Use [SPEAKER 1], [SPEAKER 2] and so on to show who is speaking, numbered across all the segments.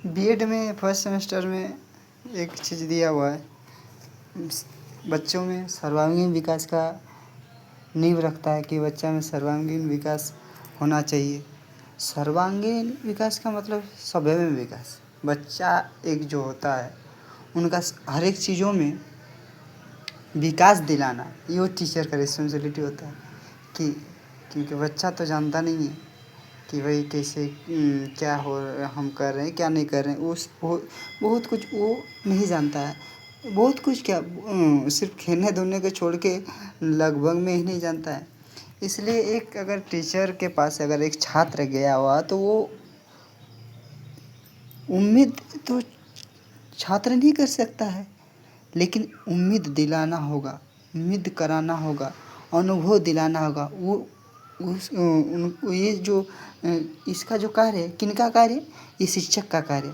[SPEAKER 1] BEd में first semester में एक चीज़ दिया हुआ है, बच्चों में सर्वांगीण विकास का नींव रखता है कि बच्चा में सर्वांगीण विकास होना चाहिए। सर्वांगीण विकास का मतलब सभ्य विकास। बच्चा एक जो होता है उनका हर एक चीज़ों में विकास दिलाना, ये वो टीचर का रिस्पॉन्सिबिलिटी होता है कि क्योंकि बच्चा तो जानता नहीं है कि भाई कैसे क्या हम कर रहे हैं क्या नहीं कर रहे हैं। बहुत कुछ वो नहीं जानता है। बहुत कुछ क्या सिर्फ खेलने धूलने को छोड़ के लगभग में ही नहीं जानता है। इसलिए एक अगर टीचर के पास अगर एक छात्र गया हुआ तो वो उम्मीद तो छात्र नहीं कर सकता है, लेकिन उम्मीद दिलाना होगा, उम्मीद कराना होगा, अनुभव दिलाना होगा। वो ये जो इसका जो कार्य है, किनका कार्य है? ये शिक्षक का कार्य।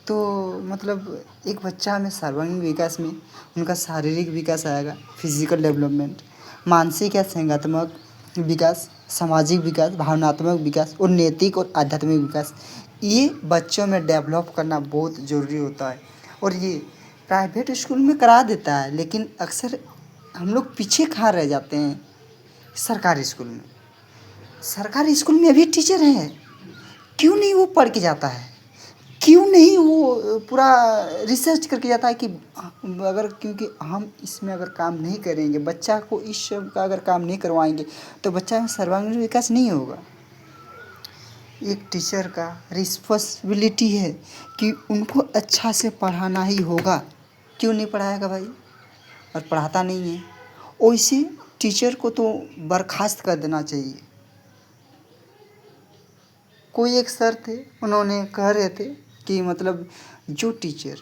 [SPEAKER 1] तो मतलब एक बच्चा में सर्वांगीण विकास में उनका शारीरिक विकास आएगा, फिजिकल डेवलपमेंट, मानसिक या संज्ञानात्मक विकास, सामाजिक विकास, भावनात्मक विकास और नैतिक और आध्यात्मिक विकास। ये बच्चों में डेवलप करना बहुत ज़रूरी होता है। और ये प्राइवेट स्कूल में करा देता है, लेकिन अक्सर हम लोग पीछे कहाँ रह जाते हैं सरकारी स्कूल में। सरकारी स्कूल में भी टीचर हैं, क्यों नहीं वो पढ़ के जाता है? क्यों नहीं वो पूरा रिसर्च करके जाता है कि अगर क्योंकि हम इसमें अगर काम नहीं करेंगे, बच्चा को इस सब का अगर काम नहीं करवाएंगे तो बच्चा में सर्वांगीण विकास नहीं होगा। एक टीचर का रिस्पॉन्सिबिलिटी है कि उनको अच्छा से पढ़ाना ही होगा। क्यों नहीं पढ़ाएगा भाई? और पढ़ाता नहीं है, वैसे टीचर को तो बर्खास्त कर देना चाहिए। कोई एक सर थे, उन्होंने कह रहे थे कि मतलब जो टीचर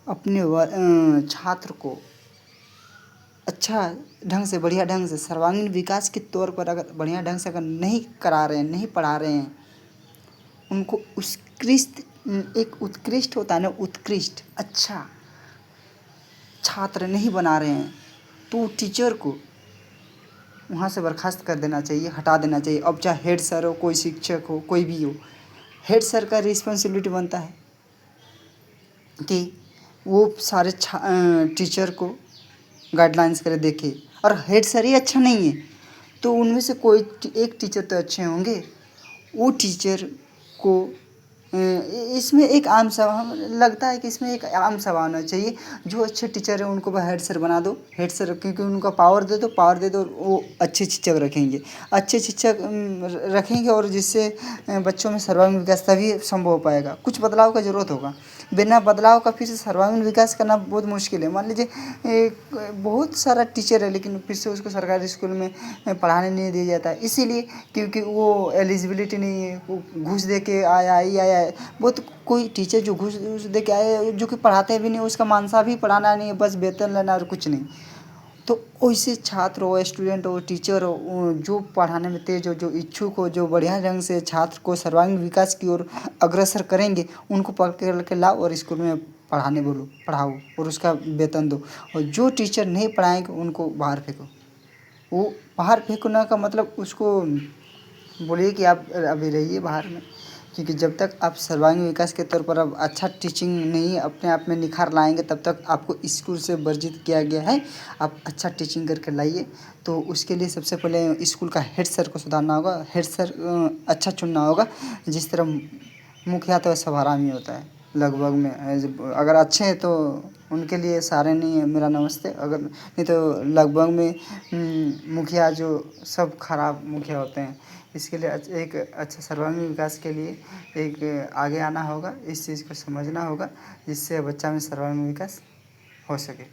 [SPEAKER 1] अपने छात्र को अच्छा ढंग से, बढ़िया ढंग से, सर्वांगीण विकास के तौर पर अगर बढ़िया ढंग से अगर नहीं करा रहे हैं, नहीं पढ़ा रहे हैं, उनको एक उत्कृष्ट होता है ना, उत्कृष्ट अच्छा छात्र नहीं बना रहे हैं, तो टीचर को वहाँ से बर्खास्त कर देना चाहिए, हटा देना चाहिए। अब चाहे हेड सर हो, कोई शिक्षक हो, कोई भी हो, हेड सर का रिस्पॉन्सिबिलिटी बनता है कि वो सारे टीचर को गाइडलाइंस करे, देखे। और हेड सर ही अच्छा नहीं है तो उनमें से कोई एक टीचर तो अच्छे होंगे। वो टीचर को इसमें एक आम सभा लगता है कि इसमें एक आम सभा होना चाहिए। जो अच्छे टीचर हैं उनको हेड सर बना दो, हेड सर, क्योंकि उनका पावर दे दो, वो अच्छे शिक्षक रखेंगे, अच्छे शिक्षक रखेंगे और जिससे बच्चों में सर्वांगीण विकास तभी संभव हो पाएगा। कुछ बदलाव का ज़रूरत होगा, बिना बदलाव का फिर से सर्वांगीण विकास करना बहुत मुश्किल है। मान लीजिए बहुत सारा टीचर है लेकिन फिर से उसको सरकारी स्कूल में पढ़ाने नहीं दिया जाता है, इसीलिए क्योंकि वो एलिजिबिलिटी नहीं है, वो घूस दे के आया ही आया है। बहुत कोई टीचर जो घूस दे के आए, जो कि पढ़ाते भी नहीं, उसका मानसा भी पढ़ाना नहीं है, बस वेतन लेना और कुछ नहीं। तो वैसे छात्र हो, स्टूडेंट हो, टीचर हो, जो पढ़ाने में तेज हो, जो इच्छुक हो, जो बढ़िया ढंग से छात्र को सर्वांगीण विकास की ओर अग्रसर करेंगे, उनको पकड़ के लाओ और स्कूल में पढ़ाने बोलो, पढ़ाओ और उसका वेतन दो। और जो टीचर नहीं पढ़ाएंगे उनको बाहर फेंको। वो बाहर फेंकने का मतलब उसको बोलिए कि आप अभी रहिए बाहर में, क्योंकि जब तक आप सर्वांगीण विकास के तौर पर अब अच्छा टीचिंग नहीं अपने आप में निखार लाएंगे तब तक आपको स्कूल से वर्जित किया गया है। आप अच्छा टीचिंग करके लाइए। तो उसके लिए सबसे पहले स्कूल का हेड सर को सुधारना होगा, हेड सर अच्छा चुनना होगा। जिस तरह मुखिया तो सब हरामी होता है लगभग में, अगर अच्छे हैं तो उनके लिए सारे नहीं है मेरा नमस्ते, अगर नहीं तो लगभग में मुखिया जो सब खराब मुखिया होते हैं। इसके लिए एक अच्छा सर्वांगीण विकास के लिए एक आगे आना होगा, इस चीज़ को समझना होगा, जिससे बच्चा में सर्वांगीण विकास हो सके।